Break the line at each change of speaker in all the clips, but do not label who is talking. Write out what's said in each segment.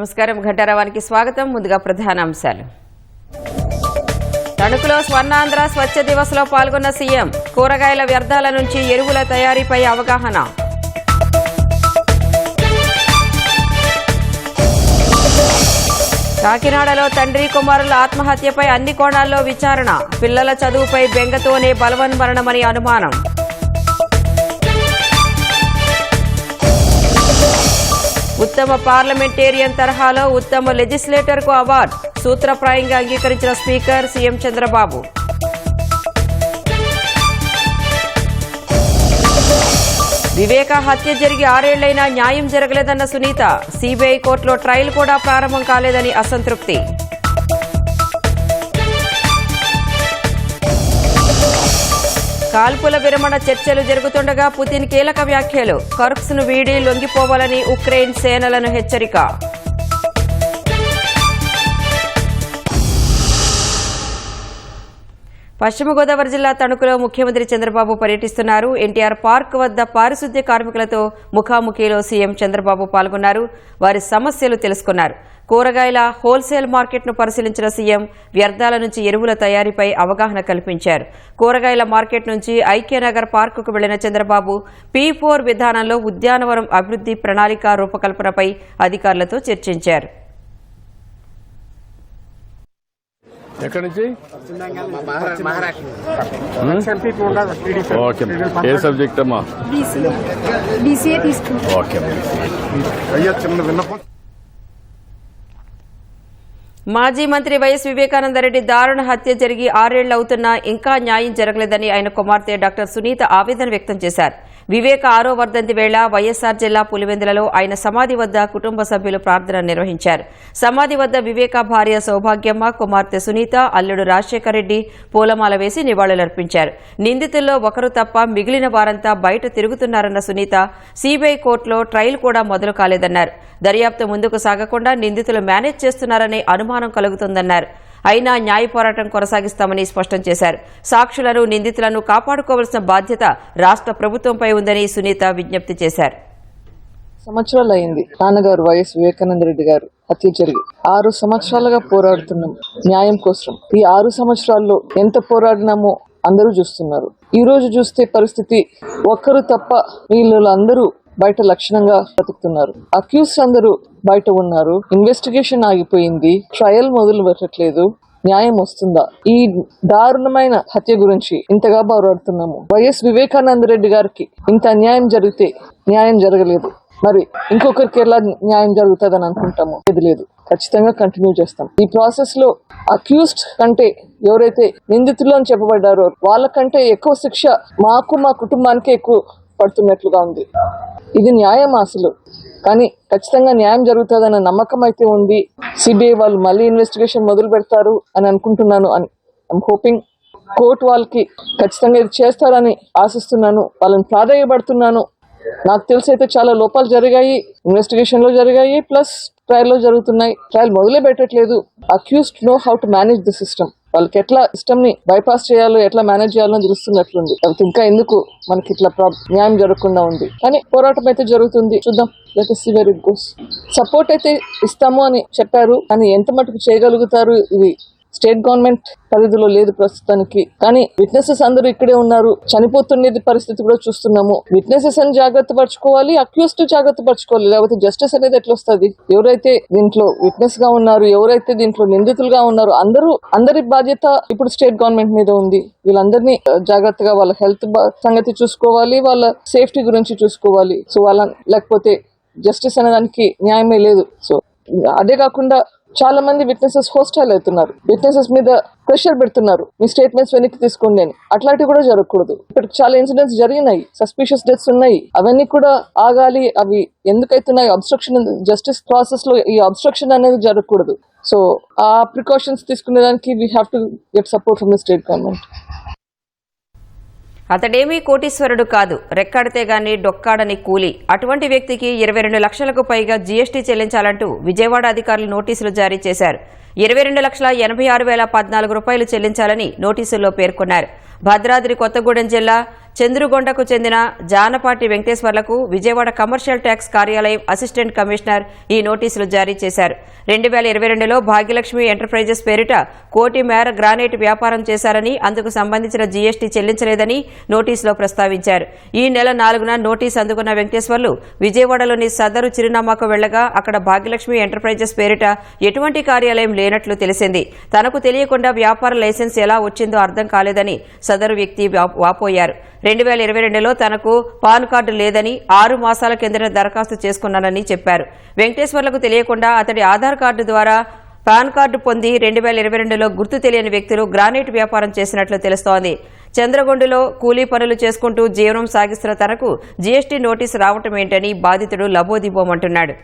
నమస్కారం. ఘంటారావానికి స్వాగతం. ముందుగా ప్రధాన అంశాలు. తణుకులో స్వర్ణాంధ్ర స్వచ్ఛ దివస్ లో పాల్గొన్న సీఎం. కూరగాయల వ్యర్థాల నుంచి ఎరువుల తయారీపై అవగాహన. కాకినాడలో తండ్రి కుమారుల ఆత్మహత్యపై అన్ని కోణాల్లో విచారణ. పిల్లల చదువుపై బెంగతోనే బలవన్మరణమని అనుమానం. ఉత్తమ పార్లమెంటేరియన్ తరహాలో ఉత్తమ లెజిస్లేటర్కు అవార్డు. సూత్రప్రాయంగా అంగీకరించిన స్పీకర్ సీఎం చంద్రబాబు. వివేక హత్య జరిగి 6 ఏళ్లైనా న్యాయం జరగలేదన్న సునీత. సీబీఐ కోర్టులో ట్రయల్ కూడా ప్రారంభం కాలేదని అసంతృప్తి. కాల్పుల విరమణ చర్చలు జరుగుతుండగా పుతిన్ కీలక వ్యాఖ్యలు. కర్స్క్ను వీడి లొంగిపోవాలని ఉక్రెయిన్ సేనలను హెచ్చరిక. పశ్చిమ గోదావరి జిల్లా తణుకులో ముఖ్యమంత్రి చంద్రబాబు పర్యటిస్తున్నారు. ఎన్టీఆర్ పార్క్ వద్ద పారిశుద్ధ్య కార్మికులతో ముఖాముఖిలో సీఎం చంద్రబాబు పాల్గొన్నారు. వారి సమస్యలు తెలుసుకున్నారు. కూరగాయల హోల్సేల్ మార్కెట్ను పరిశీలించిన సీఎం వ్యర్థాల నుంచి ఎరువుల తయారీపై అవగాహన కల్పించారు. కూరగాయల మార్కెట్ నుంచి ఐక్యనగర్ పార్కుకు వెళ్లిన చంద్రబాబు P4 విధానంలో ఉద్యానవనం అభివృద్ధి ప్రణాళిక రూపకల్పనపై అధికారులతో చర్చించారు.
ఎక్కడి నుంచి? ఓకే, ఏ సబ్జెక్ట్ అమ్మా?
BCA తీసుకుంటాం.
ఓకే.
మాజీ మంత్రి వైఎస్ వివేకానందరెడ్డి దారుణ హత్య జరిగి 6 ఏళ్లు అవుతున్నా ఇంకా న్యాయం జరగలేదని ఆయన కుమార్తె డాక్టర్ సునీత ఆవేదన వ్యక్తం చేశారు. వివేక 6వ వర్ధంతి వేళ వైఎస్ఆర్ జిల్లా పులివెందులలో ఆయన సమాధి వద్ద కుటుంబ సభ్యులు ప్రార్థన నిర్వహించారు. సమాధి వద్ద వివేక భార్య సౌభాగ్యమ్మ, కుమార్తె సునీత, అల్లుడు రాజశేఖర్ రెడ్డి పూలమాల వేసి నివాళులర్పించారు. నిందితుల్లో ఒకరు తప్ప మిగిలిన వారంతా బయట తిరుగుతున్నారన్న సునీత సీబీఐ కోర్టులో ట్రయల్ కూడా మొదలు కాలేదన్నారు. దర్యాప్తు ముందుకు సాగకుండా నిందితులు మేనేజ్ చేస్తున్నారనే అనుమానం కలుగుతుందన్నారు. అయినా న్యాయ పోరాటం కొనసాగిస్తామని స్పష్టం చేశారు. సాక్షులను, నిందితులను కాపాడుకోవాల్సిన బాధ్యత రాష్ట్ర ప్రభుత్వంపై ఉందని సునీత విజ్ఞప్తి చేశారు.
సంవత్సరాలు అయింది నాన్నగారు వైఎస్ వివేకానందరెడ్డి గారు హత్య జరిగి. 6 సంవత్సరాలుగా పోరాడుతున్నాం న్యాయం కోసం. ఈ 6 సంవత్సరాల్లో ఎంత పోరాడినామో అందరూ చూస్తున్నారు. ఈ రోజు చూస్తే పరిస్థితి ఒక్కరు తప్ప వీళ్ళందరూ బయట లక్షణంగా బతుకుతున్నారు. అక్యూస్ అందరూ బయట ఉన్నారు. ఇన్వెస్టిగేషన్ ఆగిపోయింది. ట్రయల్ మొదలు పెట్టట్లేదు. న్యాయం వస్తుందా? ఈ దారుణమైన హత్య గురించి ఇంతగా పోరాడుతున్నాము. వైఎస్ వివేకానందరెడ్డి గారికి ఇంత అన్యాయం జరిగితే న్యాయం జరగలేదు. మరి ఇంకొకరికి ఎలా న్యాయం జరుగుతుందని అనుకుంటాము? లేదు, ఖచ్చితంగా కంటిన్యూ చేస్తాం. ఈ ప్రాసెస్ లో అక్యూస్డ్ కంటే ఎవరైతే నిందితులు అని చెప్పబడ్డారో వాళ్ళకంటే ఎక్కువ శిక్ష మాకు, మా కుటుంబానికి ఎక్కువ పడుతున్నట్లుగా ఉంది. ఇది న్యాయం అసలు. కానీ ఖచ్చితంగా న్యాయం జరుగుతుందన్న నమ్మకం అయితే ఉంది. సిబిఐ వాళ్ళు మళ్ళీ ఇన్వెస్టిగేషన్ మొదలు పెడతారు అని అనుకుంటున్నాను. ఐఎమ్ హోపింగ్ కోర్టు వాళ్ళకి ఖచ్చితంగా ఇది చేస్తారని ఆశిస్తున్నాను. వాళ్ళని ప్రాధాన్యపడుతున్నాను. నాకు తెలిసి అయితే చాలా లోపాలు జరిగాయి, ఇన్వెస్టిగేషన్ లో జరిగాయి, ప్లస్ ట్రయల్ లో జరుగుతున్నాయి. ట్రయల్ మొదలే పెట్టట్లేదు. Accused know how to manage the system. వాళ్ళకి ఎట్లా సిస్టమ్ ని బైపాస్ చేయాలో, ఎట్లా మేనేజ్ చేయాలో తెలుస్తున్నట్లుంది. ఇంకా ఎందుకు మనకి ఇట్లా న్యాయం జరగకుండా ఉంది. కానీ పోరాటం అయితే జరుగుతుంది. చూద్దాం. సపోర్ట్ అయితే ఇస్తాము అని చెప్పారు. కానీ ఎంత మటుకు చేయగలుగుతారు ఇది స్టేట్ గవర్నమెంట్ పరిధిలో లేదు ప్రస్తుతానికి. కానీ విట్నెసెస్ అందరూ ఇక్కడే ఉన్నారు. చనిపోతున్నది పరిస్థితి కూడా చూస్తున్నాము. విట్నెసెస్ అని జాగ్రత్త పరచుకోవాలి, అక్యూస్డ్ జాగ్రత్త పరచుకోవాలి. లేకపోతే జస్టిస్ అనేది ఎట్లా వస్తుంది? ఎవరైతే దీంట్లో విట్నెస్ గా ఉన్నారు, ఎవరైతే దీంట్లో నిందితులుగా ఉన్నారు, అందరి బాధ్యత ఇప్పుడు స్టేట్ గవర్నమెంట్ మీద ఉంది. వీళ్ళందరినీ జాగ్రత్తగా వాళ్ళ హెల్త్ సంగతి చూసుకోవాలి, వాళ్ళ సేఫ్టీ గురించి చూసుకోవాలి. సో లేకపోతే జస్టిస్ అనేదానికి న్యాయమే లేదు. సో అదే కాకుండా చాలా మంది విట్నెసెస్ హోస్టైల్ అవుతున్నారు. విట్నెసెస్ మీద ప్రెషర్ పెడుతున్నారు. మీ స్టేట్మెంట్స్ వెనక్కి తీసుకోండి అని. అట్లాంటివి కూడా జరగకూడదు. ఇప్పటికి చాలా ఇన్సిడెంట్స్ జరిగినాయి. సస్పిషియస్ డెత్స్ ఉన్నాయి. అవన్నీ కూడా ఆగాలి. అవి ఎందుకైతున్నాయి? అబ్స్ట్రక్షన్ జస్టిస్ ప్రాసెస్ లో ఈ అబ్స్ట్రక్షన్ అనేది జరగకూడదు. సో ఆ ప్రికాషన్స్ తీసుకునేదానికి we have to get support from the state government.
అతడేమీ కోటీశ్వరుడు కాదు, రెక్కాడితే గాని డొక్కాడని కూలి. అటువంటి వ్యక్తికి 22 లక్షలకు పైగా జీఎస్టీ చెల్లించాలంటూ విజయవాడ అధికారులు నోటీసులు జారీ చేశారు. 22,86,014 రూపాయలు చెల్లించాలని నోటీసుల్లో పేర్కొన్నారు. భద్రాద్రి కొత్తగూడెం జిల్లా చంద్రుగొండకు చెందిన జానపాటి వెంకటేశ్వర్లకు విజయవాడ కమర్షియల్ ట్యాక్స్ కార్యాలయం అసిస్టెంట్ కమిషనర్ ఈ నోటీసులు జారీ చేశారు. 2022లో భాగ్యలక్ష్మి ఎంటర్ప్రైజెస్ పేరిట 1 కోటి మేర గ్రానైట్ వ్యాపారం చేశారని, అందుకు సంబంధించిన జీఎస్టీ చెల్లించలేదని నోటీసులో ప్రస్తావించారు. ఈ నెల 4న నోటీసు అందుకున్న వెంకటేశ్వర్లు విజయవాడలోని సదరు చిరునామాకు వెళ్లగా అక్కడ భాగ్యలక్ష్మి ఎంటర్ప్రైజెస్ పేరిట ఎటువంటి కార్యాలయం లేనట్లు తెలిసింది. తనకు తెలియకుండా వ్యాపార లైసెన్స్ ఎలా వచ్చిందో అర్థం కాలేదని సదరు వ్యక్తి వాపోయారు. 2022లో తనకు పాన్ కార్డు లేదని 6 మాసాల కిందట దరఖాస్తు చేసుకున్నానని చెప్పారు. వెంకటేశ్వర్లకు తెలియకుండా అతడి ఆధార్ కార్డు ద్వారా పాన్ కార్డు పొంది 2022లో గుర్తు తెలియని వ్యక్తులు గ్రానైట్ వ్యాపారం చేసినట్లు తెలుస్తోంది. చంద్రగొండలో కూలీ పనులు చేసుకుంటూ జీవనం సాగిస్తున్న తనకు జీఎస్టీ నోటీసు రావటమేంటని బాధితుడు లబోదిబోమంటున్నాడు.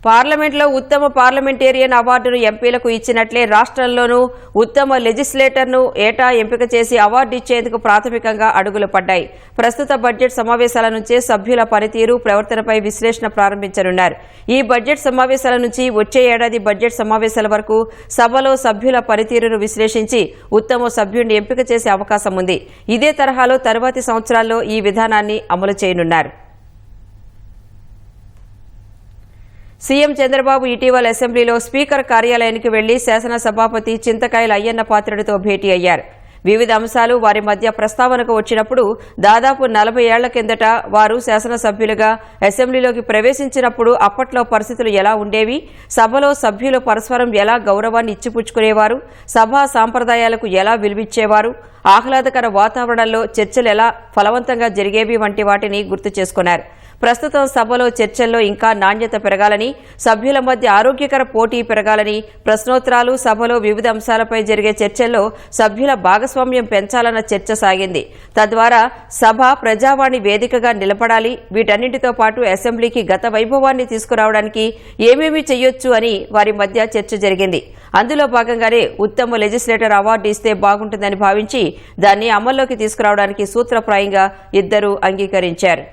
పార్లమెంట్లో ఉత్తమ పార్లమెంటేరియన్ అవార్డును ఎంపీలకు ఇచ్చినట్లే రాష్ట్రంలోనూ ఉత్తమ లెజిస్లేటర్ను ఏటా ఎంపిక చేసి అవార్డు ఇచ్చేందుకు ప్రాథమికంగా అడుగులు పడ్డాయి. ప్రస్తుత బడ్జెట్ సమావేశాల నుంచే సభ్యుల పనితీరు, ప్రవర్తనపై విశ్లేషణ ప్రారంభించనున్నారు. ఈ బడ్జెట్ సమావేశాల నుంచి వచ్చే ఏడాది బడ్జెట్ సమావేశాల వరకు సభలో సభ్యుల పనితీరును విశ్లేషించి ఉత్తమ సభ్యుడిని ఎంపిక చేసే అవకాశం ఉంది. ఇదే తరహాలో తరువాతి సంవత్సరాల్లో ఈ విధానాన్ని అమలు చేయనున్నారు. సీఎం చంద్రబాబు ఇటీవల అసెంబ్లీలో స్పీకర్ కార్యాలయానికి వెళ్లి శాసనసభాపతి చింతకాయల అయ్యన్న పాత్రుడితో భేటీ అయ్యారు. వివిధ అంశాలు వారి మధ్య ప్రస్తావనకు వచ్చినప్పుడు దాదాపు 40 ఏళ్ల కిందట వారు శాసనసభ్యులుగా అసెంబ్లీలోకి ప్రవేశించినప్పుడు అప్పట్లో పరిస్థితులు ఎలా ఉండేవి, సభలో సభ్యులు పరస్పరం ఎలా గౌరవాన్ని ఇచ్చిపుచ్చుకునేవారు, సభా సాంప్రదాయాలకు ఎలా విలువిచ్చేవారు, ఆహ్లాదకర వాతావరణంలో చర్చలు ఎలా ఫలవంతంగా జరిగేవి వంటి వాటిని గుర్తు చేసుకున్నారు. ప్రస్తుతం సభలో చర్చల్లో ఇంకా నాణ్యత పెరగాలని, సభ్యుల మధ్య ఆరోగ్యకర పోటీ పెరగాలని, ప్రశ్నోత్తరాలు, సభలో వివిధ అంశాలపై జరిగే చర్చల్లో సభ్యుల భాగస్వామ్యం పెంచాలన్న చర్చ సాగింది. తద్వారా సభ ప్రజావాణి వేదికగా నిలబడాలి. వీటన్నింటితో పాటు అసెంబ్లీకి గత వైభవాన్ని తీసుకురావడానికి ఏమేమి చేయొచ్చు అని వారి మధ్య చర్చ జరిగింది. అందులో భాగంగానే ఉత్తమ లెజిస్లేటర్ అవార్డు ఇస్తే బాగుంటుందని భావించి దాన్ని అమల్లోకి తీసుకురావడానికి సూత్రప్రాయంగా ఇద్దరూ అంగీకరించారు.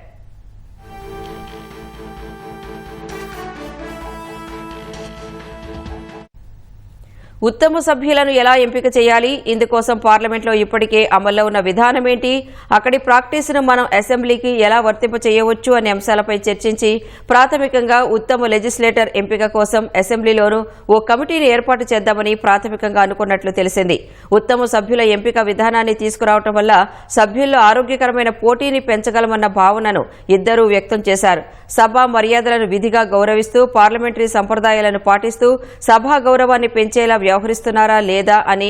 ఉత్తమ సభ్యులను ఎలా ఎంపిక చేయాలి, ఇందుకోసం పార్లమెంట్లో ఇప్పటికే అమల్లో ఉన్న విధానమేంటి, అక్కడి ప్రాక్టీసును మనం అసెంబ్లీకి ఎలా వర్తింప చేయవచ్చు అనే అంశాలపై చర్చించి ప్రాథమికంగా ఉత్తమ లెజిస్లేటర్ ఎంపిక కోసం అసెంబ్లీలోనూ ఓ కమిటీని ఏర్పాటు చేద్దామని ప్రాథమికంగా అనుకున్నట్లు తెలిసింది. ఉత్తమ సభ్యుల ఎంపిక విధానాన్ని తీసుకురావడం వల్ల సభ్యుల్లో ఆరోగ్యకరమైన పోటీని పెంచగలమన్న భావనను ఇద్దరూ వ్యక్తం చేశారు. సభా మర్యాదలను విధిగా గౌరవిస్తూ పార్లమెంటరీ సంప్రదాయాలను పాటిస్తూ సభా గౌరవాన్ని పెంచేలా వ్యవహరిస్తున్నారా లేదా అని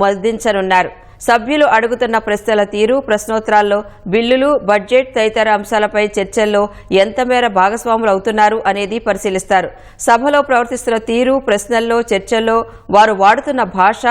మదించనున్నారు. సభ్యులు అడుగుతున్న ప్రశ్నల తీరు, ప్రశ్నోత్తరాల్లో బిల్లులు, బడ్జెట్ తదితర అంశాలపై చర్చల్లో ఎంత మేర భాగస్వాములు అవుతున్నారు అనేది పరిశీలిస్తారు. సభలో ప్రవర్తిస్తున్న తీరు, ప్రశ్నల్లో, చర్చల్లో వారు వాడుతున్న భాష,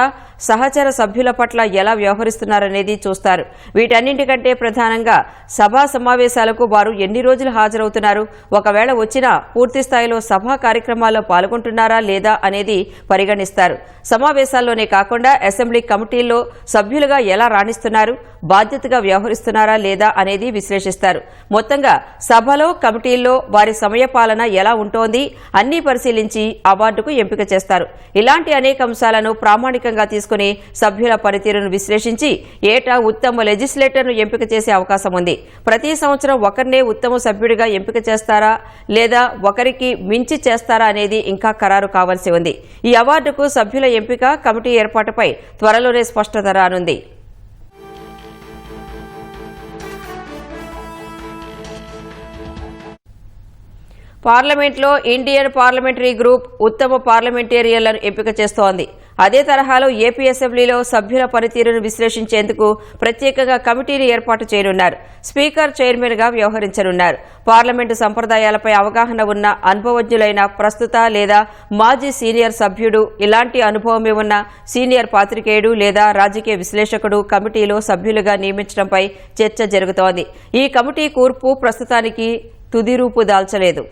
సహచర సభ్యుల పట్ల ఎలా వ్యవహరిస్తున్నారనేది చూస్తారు. వీటన్నింటికంటే ప్రధానంగా సభా సమావేశాలకు వారు ఎన్ని రోజులు హాజరవుతున్నారు, ఒకవేళ వచ్చినా పూర్తి స్థాయిలో సభా కార్యక్రమాల్లో పాల్గొంటున్నారా లేదా అనేది పరిగణిస్తారు. సమావేశాల్లోనే కాకుండా అసెంబ్లీ కమిటీల్లో సభ్యులుగా ఎలా రాణిస్తున్నారు, బాధ్యతగా వ్యవహరిస్తున్నారా లేదా అనేది విశ్లేషిస్తారు. మొత్తంగా సభలో, కమిటీల్లో వారి సమయపాలన ఎలా ఉంటోంది అన్నీ పరిశీలించి అవార్డుకు ఎంపిక చేస్తారు. ఇలాంటి అనేక అంశాలను ప్రామాణికంగా తీసుకుని సభ్యుల పనితీరును విశ్లేషించి ఏటా ఉత్తమ లెజిస్లేటర్ను ఎంపిక చేసే అవకాశం ఉంది. ప్రతి సంవత్సరం ఒకరినే ఉత్తమ సభ్యుడిగా ఎంపిక చేస్తారా లేదా ఒకరికి మించి చేస్తారా అనేది ఇంకా ఖరారు కావాల్సి ఉంది. ఈ అవార్డుకు సభ్యుల ఎంపిక, కమిటీ ఏర్పాటుపై త్వరలోనే స్పష్టత రానుంది. పార్లమెంట్లో ఇండియన్ పార్లమెంటరీ గ్రూప్ ఉత్తమ పార్లమెంటేరియన్లను ఎంపిక చేస్తోంది. అదే తరహాలో ఏపీ అసెంబ్లీలో సభ్యుల పనితీరును విశ్లేషించేందుకు ప్రత్యేకంగా కమిటీని ఏర్పాటు చేయనున్నారు. స్పీకర్ చైర్మన్గా వ్యవహరించనున్నారు. పార్లమెంటు సంప్రదాయాలపై అవగాహన ఉన్న అనుభవజ్ఞులైన ప్రస్తుత లేదా మాజీ సీనియర్ సభ్యుడు, ఇలాంటి అనుభవమే ఉన్న సీనియర్ పాత్రికేయుడు లేదా రాజకీయ విశ్లేషకుడు కమిటీలో సభ్యులుగా నియమించడంపై చర్చ జరుగుతోంది. ఈ కమిటీ కూర్పు ప్రస్తుతానికి తుది రూపు దాల్చలేదు.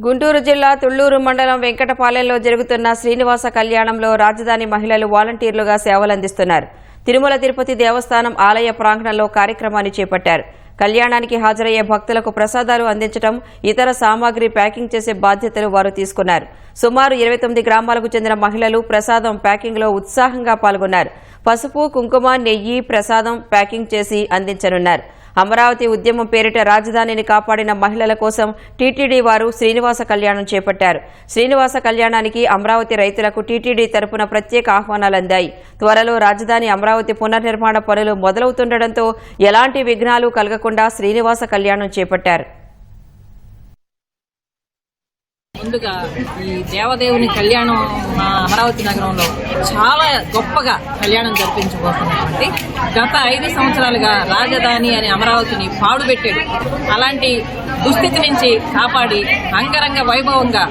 గుంటూరు జిల్లా తుళ్లూరు మండలం వెంకటపాలెంలో జరుగుతున్న శ్రీనివాస కళ్యాణంలో రాజధాని మహిళలు వాలంటీర్లుగా సేవలందిస్తున్నారు. తిరుమల తిరుపతి దేవస్థానం ఆలయ ప్రాంగణంలో కార్యక్రమాన్ని చేపట్టారు. కళ్యాణానికి హాజరయ్యే భక్తులకు ప్రసాదాలు అందించడం, ఇతర సామాగ్రి ప్యాకింగ్ చేసే బాధ్యతలు వారు తీసుకున్నారు. సుమారు 29 గ్రామాలకు చెందిన మహిళలు ప్రసాదం ప్యాకింగ్లో ఉత్సాహంగా పాల్గొన్నారు. పసుపు, కుంకుమ, నెయ్యి ప్రసాదం ప్యాకింగ్ చేసి అందించనున్నారు. అమరావతి ఉద్యమం పేరిట రాజధానిని కాపాడిన మహిళల కోసం టీటీడీ వారు శ్రీనివాస కళ్యాణం చేపట్టారు. శ్రీనివాస కళ్యాణానికి అమరావతి రైతులకు టీటీడీ తరపున ప్రత్యేక ఆహ్వానాలు అందాయి. త్వరలో రాజధాని అమరావతి పునర్నిర్మాణ పనులు మొదలవుతుండటంతో ఎలాంటి విఘ్నాలు కలగకుండా శ్రీనివాస కళ్యాణం చేపట్టారు.
ముందుగా ఈ దేవదేవుని కళ్యాణం మా అమరావతి నగరంలో చాలా గొప్పగా కళ్యాణం జరిపించబోతున్నటువంటి గత 5 సంవత్సరాలుగా రాజధాని అనే అమరావతిని పాడుపెట్టాడు. అలాంటి దుస్థితి నుంచి కాపాడి అంగరంగ వైభవంగా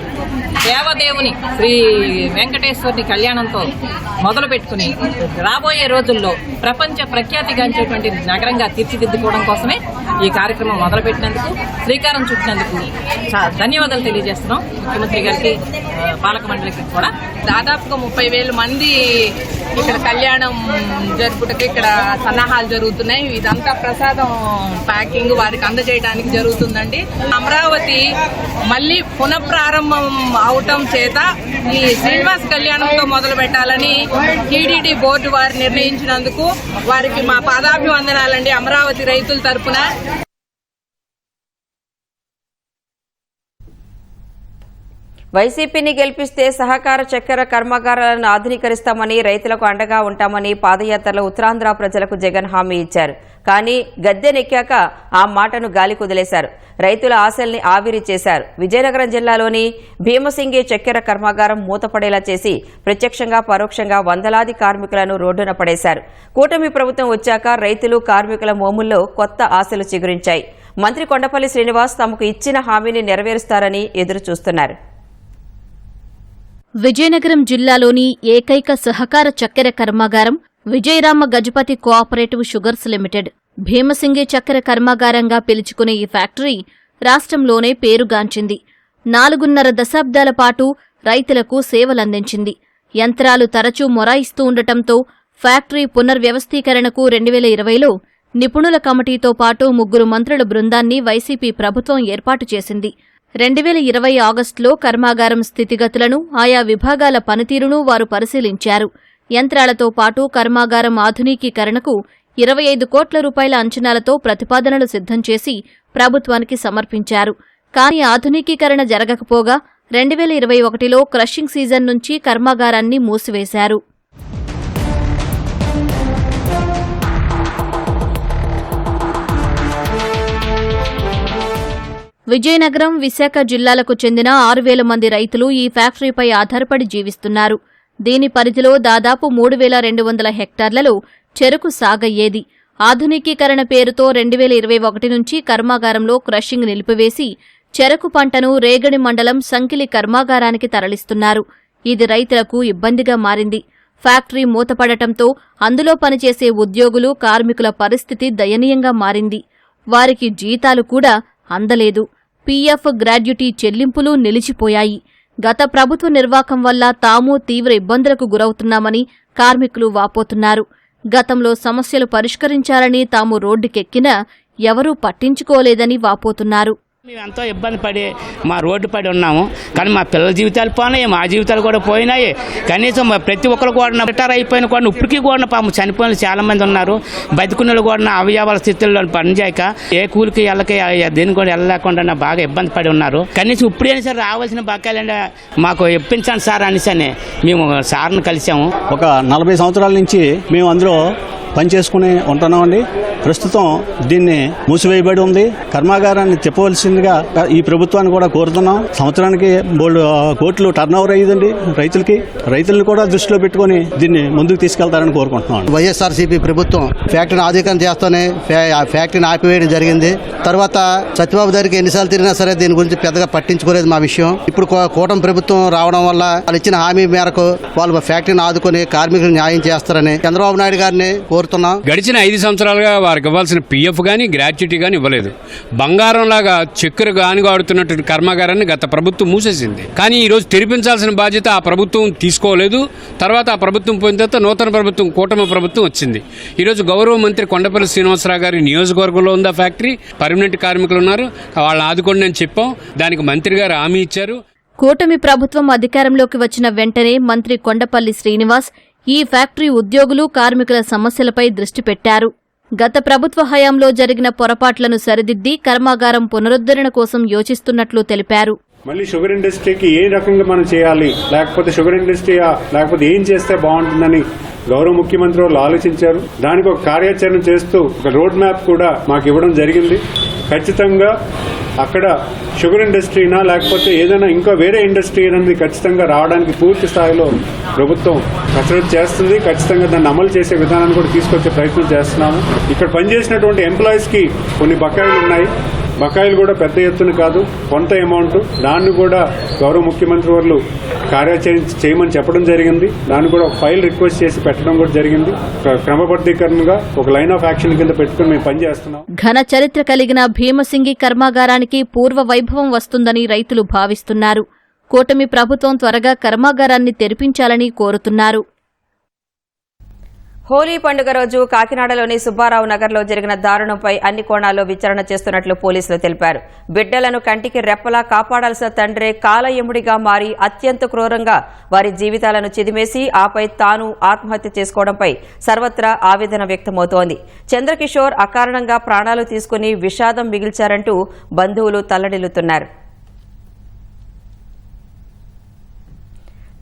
దేవదేవుని శ్రీ వెంకటేశ్వరుని కళ్యాణంతో మొదలు పెట్టుకుని రాబోయే రోజుల్లో ప్రపంచ ప్రఖ్యాతిగాంచేటువంటి నగరంగా తీర్చిదిద్దుకోవడం కోసమే ఈ కార్యక్రమం మొదలుపెట్టినందుకు, శ్రీకారం చుట్టినందుకు ధన్యవాదాలు తెలియజేస్తున్నాం ముఖ్యమంత్రి గారికి, పాలక మండలికి కూడా.
దాదాపుగా 30,000 మంది ఇక్కడ కళ్యాణం జరుపుటకు ఇక్కడ సన్నాహాలు జరుగుతున్నాయి. ఇదంతా ప్రసాదం ప్యాకింగ్ వారికి అందజేయడానికి జరుగుతుందండి. అమరావతి మళ్ళీ పునఃప్రారంభం అవటం చేత ఈ శ్రీనివాస కళ్యాణంతో మొదలు పెట్టాలని టీటీడీ బోర్డు వారు నిర్ణయించినందుకు వారికి మా పాదాభివందనాలండి అమరావతి రైతుల తరపున.
వైసీపీని గెలిపిస్తే సహకార చక్కెర కర్మాగారాలను ఆధునీకరిస్తామని, రైతులకు అండగా ఉంటామని పాదయాత్రలో ఉత్తరాంధ్ర ప్రజలకు జగన్ హామీ ఇచ్చారు. కానీ గద్దెనెక్కాక ఆ మాటను గాలి కుదిలేశారు. రైతుల ఆశల్ని ఆవిరి చేశారు. విజయనగరం జిల్లాలోని భీమసింగి చక్కెర కర్మాగారం మూతపడేలా చేసి ప్రత్యక్షంగా పరోక్షంగా వందలాది కార్మికులను రోడ్డున పడేశారు. కూటమి ప్రభుత్వం వచ్చాక రైతులు, కార్మికుల మోముల్లో కొత్త ఆశలు చిగురించాయి. మంత్రి కొండపల్లి శ్రీనివాస్ తమకు ఇచ్చిన హామీని నెరవేరుస్తారని ఎదురుచూస్తున్నారు.
విజయనగరం జిల్లాలోని ఏకైక సహకార చక్కెర కర్మాగారం Vijayarama Gajapathi cooperative sugars limited. Bhimasingi చక్కెర కర్మాగారంగా పిలుచుకునే ఈ ఫ్యాక్టరీ రాష్ట్రంలోనే పేరుగాంచింది. 4.5 దశాబ్దాల పాటు రైతులకు సేవలందించింది. యంత్రాలు తరచూ మొరాయిస్తూ ఉండటంతో ఫ్యాక్టరీ పునర్వ్యవస్థీకరణకు 2020లో నిపుణుల కమిటీతో పాటు 3 మంత్రుల బృందాన్ని వైసీపీ ప్రభుత్వం ఏర్పాటు చేసింది. 2020 ఆగస్టులో కర్మాగారం స్థితిగతులను, ఆయా విభాగాల పనితీరును వారు పరిశీలించారు. యంత్రాలతో పాటు కర్మాగారం ఆధునీకీకరణకు 25 కోట్ల రూపాయల అంచనాలతో ప్రతిపాదనలు సిద్ధం చేసి ప్రభుత్వానికి సమర్పించారు. కానీ ఆధునీకీకరణ జరగకపోగా 2021లో క్రషింగ్ సీజన్ నుంచి కర్మాగారాన్ని మూసివేశారు. విజయనగరం, విశాఖ జిల్లాలకు చెందిన 6,000 మంది రైతులు ఈ ఫ్యాక్టరీపై ఆధారపడి జీవిస్తున్నారు. దీని పరిధిలో దాదాపు 3,200 హెక్టార్లలో చెరకు సాగయ్యేది. ఆధునికీకరణ పేరుతో 2021 నుంచి కర్మాగారంలో క్రషింగ్ నిలిపివేసి చెరకు పంటను రేగడి మండలం సంకిలి కర్మాగారానికి తరలిస్తున్నారు. ఇది రైతులకు ఇబ్బందిగా మారింది. ఫ్యాక్టరీ మూతపడటంతో అందులో పనిచేసే ఉద్యోగులు, కార్మికుల పరిస్థితి దయనీయంగా మారింది. వారికి జీతాలు కూడా అందలేదు. పీఎఫ్, గ్రాడ్యుటీ చెల్లింపులు నిలిచిపోయాయి. గత ప్రభుత్వ నిర్వాకం వల్ల తాము తీవ్ర ఇబ్బందులకు గురవుతున్నామని కార్మికులు వాపోతున్నారు. గతంలో సమస్యలు పరిష్కరించాలని తాము రోడ్డుకెక్కినా ఎవరూ పట్టించుకోలేదని వాపోతున్నారు.
మేము ఎంతో ఇబ్బంది పడి మా రోడ్డు పడి ఉన్నాము. కానీ మా పిల్లల జీవితాలు పోయినాయి, మా జీవితాలు కూడా పోయినాయి. కనీసం ప్రతి ఒక్కరు కూడా రిటైర్ అయిపోయిన కూడా ఇప్పటికీ కూడా పాపం చనిపోయిన చాలా మంది ఉన్నారు. బతికున్నలు కూడా అవయవాల స్థితుల్లో పనిచేయక ఏ కూలికి వెళ్ళకి దేని కూడా వెళ్ళలేకుండా బాగా ఇబ్బంది పడి ఉన్నారు. కనీసం ఇప్పుడైనా సరే రావాల్సిన బకాయిలంటే మాకు ఇప్పించండి సార్ అనేసి మేము సార్ని కలిసాము.
ఒక 40 సంవత్సరాల నుంచి మేము అందులో పనిచేసుకుని ఉంటున్నామండి. ప్రస్తుతం దీన్ని మూసివేయబడి ఉంది. కర్మాగారాన్ని చెప్పవలసిందిగా ఈ ప్రభుత్వాన్ని కూడా కోరుతున్నాం. సంవత్సరానికి 3 కోట్లు టర్న్ ఓవర్ అయ్యిందండి రైతులను కూడా దృష్టిలో పెట్టుకుని దీన్ని ముందుకు తీసుకెళ్తారని కోరుకుంటున్నాం.
వైఎస్ఆర్సీపీ ప్రభుత్వం ఫ్యాక్టరీని ఆధునీకరణ చేస్తూనే ఫ్యాక్టరీని ఆపివేయడం జరిగింది. తర్వాత సత్యబాబు దగ్గరికి ఎన్నిసార్లు తిరిగినా సరే దీని గురించి పెద్దగా పట్టించుకోలేదు మా విషయం. ఇప్పుడు కూటమి ప్రభుత్వం రావడం వల్ల వాళ్ళు ఇచ్చిన హామీ మేరకు వాళ్ళు ఫ్యాక్టరీని ఆదుకుని కార్మికులకు న్యాయం చేస్తారని చంద్రబాబు నాయుడు గారిని కోరుతున్నాం.
గడిచిన 5 సంవత్సరాలుగా వారికి ఇవ్వాల్సిన పిఎఫ్ కానీ గ్రాట్యుటీ కానీ ఇవ్వలేదు. బంగారంలాగా చక్కెర గానుగాడుతున్నటువంటి కర్మాగారాన్ని గత ప్రభుత్వం మూసేసింది. కానీ ఈరోజు తెరిపించాల్సిన బాధ్యత ఆ ప్రభుత్వం తీసుకోలేదు. తర్వాత ఆ ప్రభుత్వం పోయిన తర్వాత నూతన ప్రభుత్వం, కూటమి ప్రభుత్వం వచ్చింది. ఈరోజు గౌరవ మంత్రి కొండపల్లి శ్రీనివాసరావు గారి నియోజకవర్గంలో ఉంది ఆ ఫ్యాక్టరీ. పర్మనెంట్ కార్మికులు ఉన్నారు, వాళ్ళని ఆదుకోండి అని చెప్పాం. దానికి మంత్రి గారు హామీ ఇచ్చారు.
కూటమి ప్రభుత్వం అధికారంలోకి వచ్చిన వెంటనే మంత్రి కొండపల్లి శ్రీనివాస్ ఈ ఫ్యాక్టరీ ఉద్యోగులు, కార్మికుల సమస్యలపై దృష్టి పెట్టారు. గత ప్రభుత్వ హయాంలో జరిగిన పొరపాట్లను సరిదిద్ది కర్మాగారం పునరుద్ధరణ కోసం యోచిస్తున్నట్లు తెలిపారు.
మళ్ళీ షుగర్ ఇండస్ట్రీకి ఏ రకంగా మనం చేయాలి, లేకపోతే షుగర్ ఇండస్ట్రీ లేకపోతే ఏం చేస్తే బాగుంటుందని గౌరవ ముఖ్యమంత్రి వాళ్ళు ఆలోచించారు. దానికి ఒక కార్యాచరణ చేస్తూ ఒక రోడ్ మ్యాప్ కూడా మాకు ఇవ్వడం జరిగింది. ఖచ్చితంగా అక్కడ షుగర్ ఇండస్ట్రీనా లేకపోతే ఏదైనా ఇంకా వేరే ఇండస్ట్రీ అనేది ఖచ్చితంగా రావడానికి పూర్తి స్థాయిలో ప్రభుత్వం కసరత్తు చేస్తుంది. ఖచ్చితంగా దాన్ని అమలు చేసే విధానాన్ని కూడా తీసుకొచ్చే ప్రయత్నం చేస్తున్నాము. ఇక్కడ పనిచేసినటువంటి ఎంప్లాయీస్కి కొన్ని బకాయిలు ఉన్నాయి. బకాయిలు కూడా పెద్ద ఎత్తున కాదు, కొంత అమౌంట్. దాన్ని కూడా గౌరవ ముఖ్యమంత్రి వాళ్ళు కార్యాచరణ చేయమని చెప్పడం జరిగింది. దాన్ని కూడా ఒక ఫైల్ రిక్వెస్ట్ చేసి పెట్టడం కూడా జరిగింది. క్రమబద్ధీకరణగా ఒక లైన్ ఆఫ్ యాక్షన్ కింద పెట్టుకుని మేము పనిచేస్తున్నాం.
ఘన చరిత్ర కలిగిన భీమసింగి కర్మాగారానికి పూర్వ వైభవం వస్తుందని రైతులు భావిస్తున్నారు. కూటమి ప్రభుత్వం త్వరగా కర్మాగారాన్ని తెరిపించాలని కోరుతున్నారు.
హోలీ పండుగ రోజు కాకినాడలోని సుబ్బారావు నగర్లో జరిగిన దారుణంపై అన్ని కోణాల్లో విచారణ చేస్తున్నట్లు పోలీసులు తెలిపారు. బిడ్డలను కంటికి రెప్పలా కాపాడాల్సిన తండ్రే కాలయముడిగా మారి అత్యంత క్రూరంగా వారి జీవితాలను చిదిమేసి ఆపై తాను ఆత్మహత్య చేసుకోవడంపై సర్వత్రా ఆవేదన వ్యక్తమవుతోంది. చంద్రకిషోర్ అకారణంగా ప్రాణాలు తీసుకుని విషాదం మిగిల్చారంటూ బంధువులు తల్లడిల్లుతున్నారు.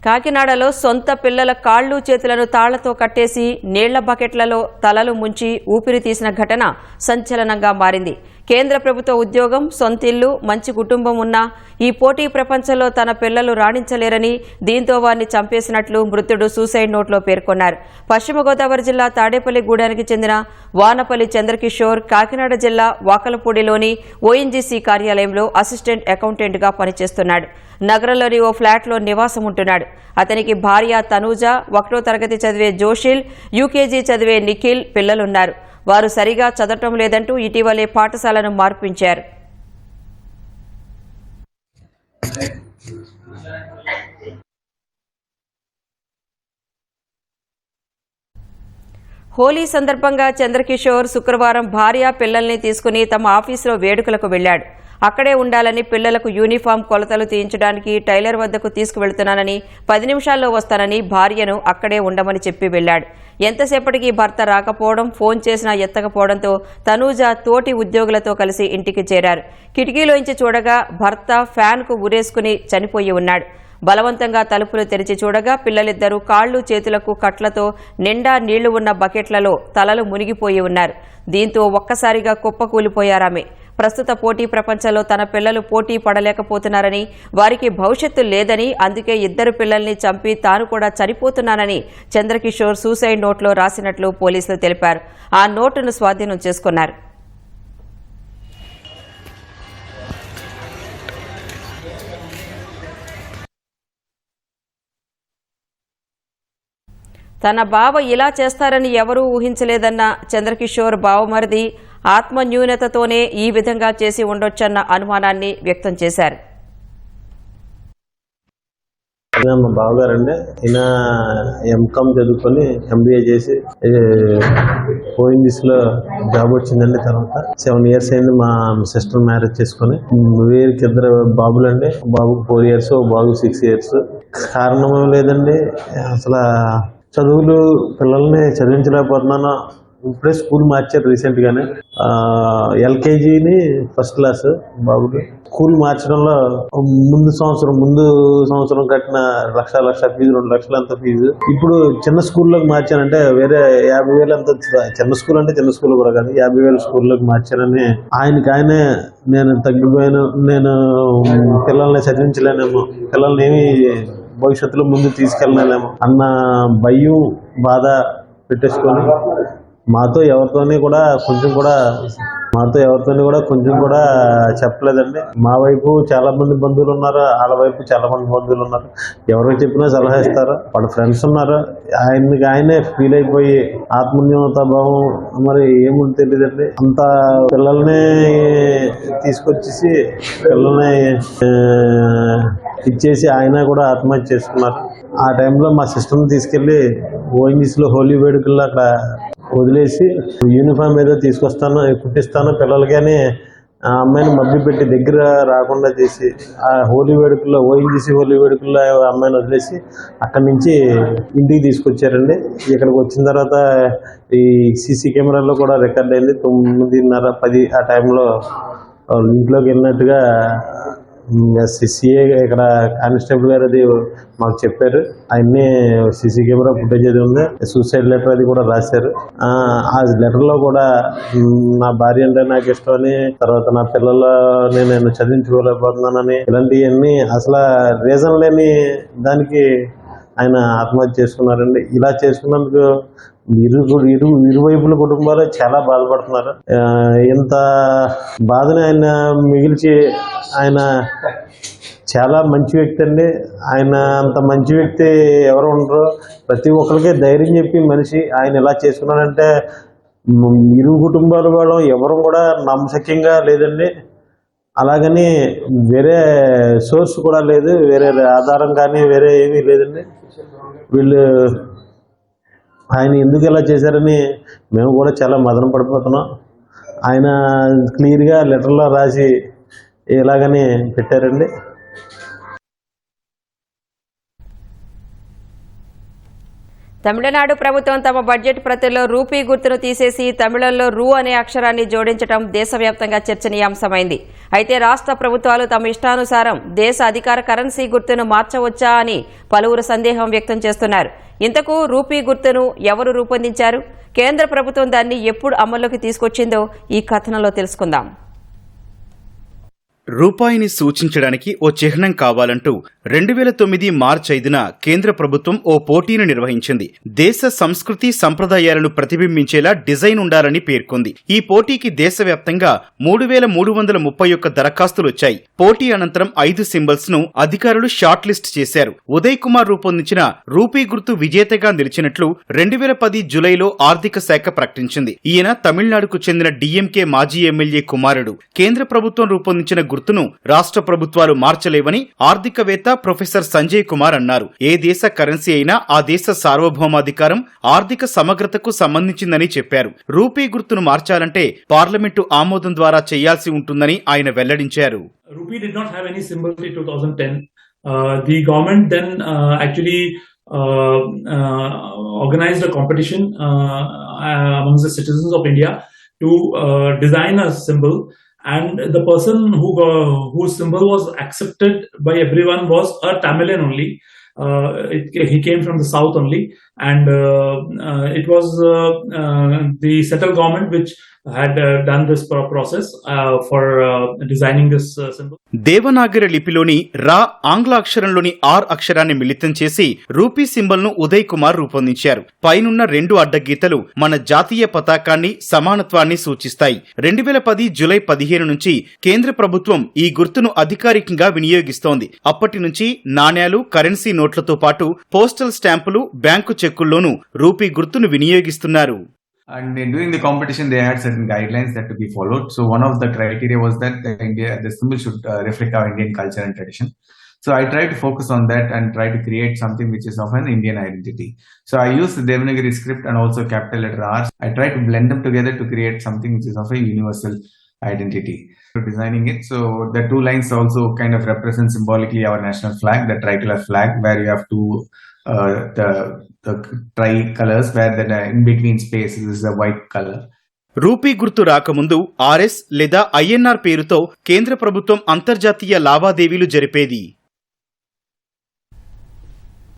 కాకినాడలో సొంత పిల్లల కాళ్లు చేతులను తాళ్లతో కట్టేసి నీళ్ల బకెట్లలో తలలు ముంచి ఊపిరి తీసిన ఘటన సంచలనంగా మారింది. కేంద్ర ప్రభుత్వ ఉద్యోగం, సొంతిల్లు, మంచి కుటుంబం ఉన్నా ఈ పోటీ ప్రపంచంలో తన పిల్లలు రాణించలేరని, దీంతో వారిని చంపేసినట్లు మృతుడు సూసైడ్ నోట్లో పేర్కొన్నారు. పశ్చిమ గోదావరి జిల్లా తాడేపల్లిగూడెనికి చెందిన వానపల్లి చంద్రకిషోర్ కాకినాడ జిల్లా వాకలపూడిలోని ఓఎన్జీసీ కార్యాలయంలో అసిస్టెంట్ అకౌంటెంట్గా పనిచేస్తున్నాడు. నగరంలోని ఓ ఫ్లాట్లో నివాసం ఉంటున్నాడు. అతనికి భార్య తనూజ, 1వ తరగతి చదివే జోషిల్, యూకేజీ చదివే నిఖిల్ పిల్లలున్నారు. వారు సరిగా చదవటం లేదంటూ ఇటీవలే పాఠశాలను మార్పించారు. హోలీ సందర్భంగా చంద్రకిషోర్ శుక్రవారం భార్య, పిల్లల్ని తీసుకుని తమ ఆఫీసులో వేడుకలకు వెళ్లాడు. అక్కడే ఉండాలని, పిల్లలకు యూనిఫామ్ కొలతలు తీయించడానికి టైలర్ వద్దకు తీసుకువెళ్తున్నానని, 10 నిమిషాల్లో వస్తానని భార్యను అక్కడే ఉండమని చెప్పి వెళ్లాడు. ఎంతసేపటికి భర్త రాకపోవడం, ఫోన్ చేసినా ఎత్తకపోవడంతో తనూజ తోటి ఉద్యోగులతో కలిసి ఇంటికి చేరారు. కిటికీలోంచి చూడగా భర్త ఫ్యాన్కు ఉరేసుకుని చనిపోయి ఉన్నాడు. బలవంతంగా తలుపులు తెరిచి చూడగా పిల్లలిద్దరూ కాళ్లు, చేతులకు కట్లతో నిండా నీళ్లు ఉన్న బకెట్లలో తలలు మునిగిపోయి ఉన్నారు. దీంతో ఒక్కసారిగా కుప్పకూలిపోయారామె. ప్రస్తుత పోటీ ప్రపంచంలో తన పిల్లలు పోటీ పడలేకపోతున్నారని, వారికి భవిష్యత్తు లేదని, అందుకే ఇద్దరు పిల్లల్ని చంపి తాను కూడా చనిపోతున్నానని చంద్రకిషోర్ సూసైడ్ నోట్లో రాసినట్లు పోలీసులు తెలిపారు. ఆ నోటును స్వాధీనం చేసుకున్నారు. తన బావ ఇలా చేస్తారని ఎవరూ ఊహించలేదన్న చంద్రకిషోర్ బావమరిది ఆత్మన్యూనతతోనే ఈ విధంగా చేసి ఉండొచ్చన్న అనుమానాన్ని వ్యక్తం చేశారు.
మా బావగారండి, ఈయన ఎంకామ్ చదువుకొని ఎంబీఏ చేసి ఓఎన్జీసీలో జాబ్ వచ్చిందండి. తర్వాత 7 years అయింది మా సిస్టర్ మ్యారేజ్ చేసుకుని. వీరికి 2 బాబులండి. బాబుకు 4 years, బాబుకు 6 years. కారణం లేదండి, అసలు చదువులు పిల్లల్ని చదివించలేకపోతున్నాను. ఇప్పుడే స్కూల్ మార్చారు రీసెంట్ గానే. ఎల్కేజీని ఫస్ట్ క్లాస్ బాబుకి. స్కూల్ మార్చడంలో ముందు సంవత్సరం కట్టిన లక్ష ఫీజు, 2 లక్షలు అంత ఫీజు. ఇప్పుడు చిన్న స్కూల్లోకి మార్చానంటే వేరే 50,000 అంత. చిన్న స్కూల్ అంటే చిన్న స్కూల్ కూడా కాదు, 50,000 స్కూల్లోకి మార్చారని ఆయనే నేను తగ్గిపోయాను, నేను పిల్లల్ని చదివించలేనేమో, పిల్లల్ని ఏమి భవిష్యత్తులో ముందు తీసుకెళ్ళలేమో అన్న భయం, బాధ పెట్టేసుకొని మాతో ఎవరితోని కూడా కొంచెం కూడా చెప్పలేదండి. మా వైపు చాలా మంది బంధువులు ఉన్నారు, వాళ్ళ వైపు చాలా మంది బంధువులు ఉన్నారు. ఎవరికి చెప్పినా సలహా ఇస్తారు. వాళ్ళ ఫ్రెండ్స్ ఉన్నారు. ఆయనే ఫీల్ అయిపోయి ఆత్మన్యూనతాభావం మరి ఏముంది తెలియదండి. అంత పిల్లల్ని తీసుకొచ్చేసి పిల్లల్ని ఇచ్చేసి ఆయన కూడా ఆత్మహత్య చేసుకున్నారు. ఆ టైంలో మా సిస్టర్ని తీసుకెళ్లి ఓఎన్జీసీలో హోలీ వేడుకల్లో అక్కడ వదిలేసి యూనిఫామ్ ఏదో తీసుకొస్తాను కుట్టిస్తాను పిల్లలకి అని ఆ అమ్మాయిని మభ్య పెట్టి దగ్గర రాకుండా చేసి ఆ హోలీ వేడుకల్లో ఓఎన్జీసీ హోలీ వేడుకల్లో అమ్మాయిని వదిలేసి అక్కడి నుంచి ఇంటికి తీసుకొచ్చారండి. ఇక్కడికి వచ్చిన తర్వాత ఈ సీసీ కెమెరాలో కూడా రికార్డ్ అయింది. 9:30, 10 ఆ టైంలో ఇంట్లోకి వెళ్ళినట్టుగా సిఏ ఇక్కడ కానిస్టేబుల్ గారు అది మాకు చెప్పారు. ఆయన్ని సీసీ కెమెరా ఫుటేజ్ అది ఉంది, సూసైడ్ లెటర్ అది కూడా రాశారు. ఆ లెటర్లో కూడా నా భార్య అంటే నాకు ఇష్టం అని, తర్వాత నా పిల్లలని నేను చదివించుకోలేకపోతున్నానని, ఇలాంటివన్నీ అసలు రీజన్ లేని దానికి ఆయన ఆత్మహత్య చేసుకున్నారండి. ఇలా చేసుకున్నందుకు ఇరువైపుల కుటుంబాలు చాలా బాధపడుతున్నారు. ఇంత బాధని ఆయన మిగిల్చి ఆయన చాలా మంచి వ్యక్తి అండి. ఆయన అంత మంచి వ్యక్తి ఎవరు ఉండరు. ప్రతి ఒక్కరికి ధైర్యం చెప్పి మనిషి ఆయన ఇలా చేసుకున్నాడంటే ఇరు కుటుంబాల వాళ్ళు ఎవరు కూడా నమ్మశక్యంగా లేదండి. అలాగని వేరే సోర్స్ కూడా లేదు, వేరే ఆధారం కానీ వేరే ఏమీ లేదండి. వీళ్ళు ఆయన ఎందుకు ఇలా చేశారని మేము కూడా చాలా మదన పడిపోతున్నాం. ఆయన క్లియర్గా లెటర్లో రాసి ఇలాగని పెట్టారండి.
తమిళనాడు ప్రభుత్వం తమ బడ్జెట్ ప్రతుల్లో రూపీ గుర్తును తీసేసి తమిళంలో రూ అనే అక్షరాన్ని జోడించడం దేశవ్యాప్తంగా చర్చనీయాంశమైంది. అయితే రాష్ట్ర ప్రభుత్వాలు తమ ఇష్టానుసారం దేశ అధికార కరెన్సీ గుర్తును మార్చవచ్చా అని పలువురు సందేహం వ్యక్తం చేస్తున్నారు. ఇంతకు రూపీ గుర్తును ఎవరు రూపొందించారు? కేంద్ర ప్రభుత్వం దాన్ని ఎప్పుడు అమల్లోకి తీసుకొచ్చిందో ఈ కథనంలో తెలుసుకుందాం.
రూపాయిని సూచించడానికి ఓ చిహ్నం కావాలంటూ 2009 మార్చి 5న కేంద్ర ప్రభుత్వం ఓ పోటీని నిర్వహించింది. దేశ సంస్కృతి సంప్రదాయాలను ప్రతిబింబించేలా డిజైన్ ఉండాలని పేర్కొంది. ఈ పోటీకి దేశవ్యాప్తంగా 3,331 దరఖాస్తులొచ్చాయి. పోటీ అనంతరం 5 సింబల్స్ ను అధికారులు షార్ట్ లిస్ట్ చేశారు. ఉదయ్ కుమార్ రూపొందించిన రూపీ గుర్తు విజేతగా నిలిచినట్లు 2010 జులైలో ఆర్థిక శాఖ ప్రకటించింది. ఈయన తమిళనాడుకు చెందిన డిఎంకే మాజీ ఎమ్మెల్యే కుమారుడు. కేంద్ర ప్రభుత్వం రూపొందించిన గుర్తును రాష్ట్ర ప్రభుత్వాలు మార్చలేవని ఆర్థికవేత్త ప్రొఫెసర్ సంజయ్ కుమార్ అన్నారు. ఏ దేశ కరెన్సీ అయినా ఆ దేశ సార్వభౌమాధికారం, ఆర్థిక సమగ్రతకు సంబంధించిందని చెప్పారు. రూపీ గుర్తును మార్చాలంటే పార్లమెంటు ఆమోదం ద్వారా చేయాల్సి ఉంటుందని ఆయన వెల్లడించారు.
Rupee did not have any symbol till 2010. The government then actually organized a competition amongst the citizens of India to design a symbol. And the person whose symbol was accepted by everyone was a Tamilian only. He came from the south only, and it was the central government which had done this process for designing this symbol.
Devanagari లిపిలోని రా ఆంగ్ల అక్షరంలోని are అక్షరాన్ని మిళితం చేసి rupee symbol ను ఉదయ్ కుమార్ రూపొందించారు. పైనున్న 2 అడ్డగీతలు మన జాతీయ పతాకాన్ని, సమానత్వాన్ని సూచిస్తాయి. 2010 జూలై 15 నుంచి కేంద్ర ప్రభుత్వం ఈ గుర్తును అధికారికంగా వినియోగిస్తోంది. అప్పటి నుంచి నాణేలు, కరెన్సీ నోట్లతో పాటు పోస్టల్ స్టాంపులు, బ్యాంకు చెక్కుల్లోనూ రూపీ గుర్తును వినియోగిస్తున్నారు.
And during the competition, they had certain guidelines that to be followed. So one of the criteria was that the symbol should reflect our Indian culture and tradition. So I tried to focus on that and try to create something which is of an Indian identity. So I used the Devanagari script and also capital letter R. I tried to blend them together to create something which is of a universal identity. So designing it, so the 2 lines also kind of represent symbolically our national flag, the tricolor flag, where you have the tri-colors, where the in between spaces is a white color.
Rupee గుర్తు రాకముందు RS లేదా INR పేరుతో కేంద్ర ప్రభుత్వం అంతర్జాతీయ లావాదేవీలు జరిపేది.